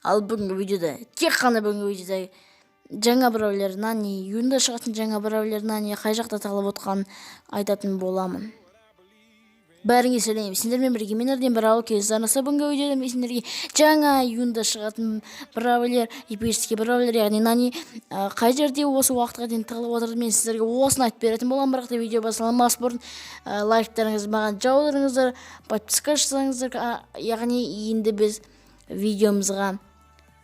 Ал бүгінгі видеода тек қана бүгінгі видеода жаңа браулер нани июнда шығатын жаңа браулер нани қай жақта тағылып отқанын айтатын боламын. Бәріңе сәлем, сендермен бірге мен Арден Браул кездесіп бүгінгі видеода мен сендерге жаңа июнда шығатын браулер, эпический браулер, яғни нани қай жерде осы уақытқа дейін тығылып отырды, мен сіздерге осыны айтып беретін боламын. Бірақ та видео басталмас бұрын лайктарыңызды маған жаудырыңыздар, подписка жасаңыздар. Яғни енді біз видеомызға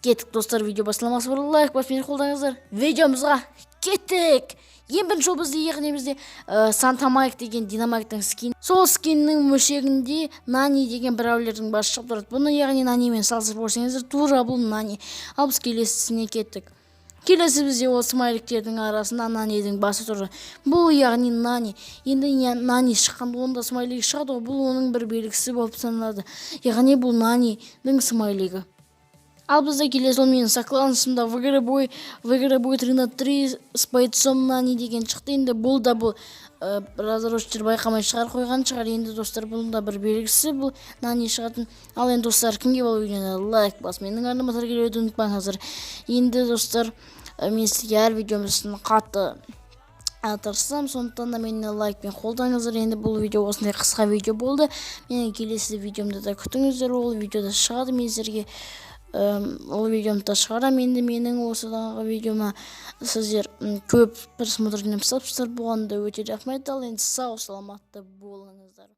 кеттік достар. Видео басталмас бұрын лайк баспен қолдаңыздар. Видеомызға кеттік. Ең бірінші бізде яғни бізде Санта Майк деген динамайктың скин. Сол скиннің мөлшерінде нани деген браулердің басы шығып тұрады. Бұны яғни нанимен салыстырып көрсеңіздер, тура бұл нани. Ал біз келесісіне кеттік. Келесі бізде ол смайликтердің арасында нанидің басы тұрды. Бұл яғни нани. Енді нани шыққанда онда смайлик шығады, бұл оның бір белгісі болып саналады. Яғни бұл нанидің смайлигі. Ал бізде келесі ол менің сокланысымда в игры будет 3 на 3 с бойцом нани деген шықты. Енді бұл да бұл разработчиктер байқамай шығар қойған шығар. Енді достар, бұл да бір белгісі, бұл нани шығатын. Ал енді достар, кімге бұл видеоны лайк бас, менің арнама тәргелеуді ұмытпаңыздар. Енді достар, мен сізге әр видеомыздың қатты тырысам, сондықтан да мені лайкпен қолдаңыздар. Енді бұл видео осындай қысқа видео болды. Менің келесі видеомда да күтіңіздер, ол видеода шығады. Мен сіздерге ол видеомда шығарам. Енді менің осыдағы видеома сіздер көп просмотрдан салыпсыздар, болғанда өте рахмет. Ал енді сау саламатты болыңыздар.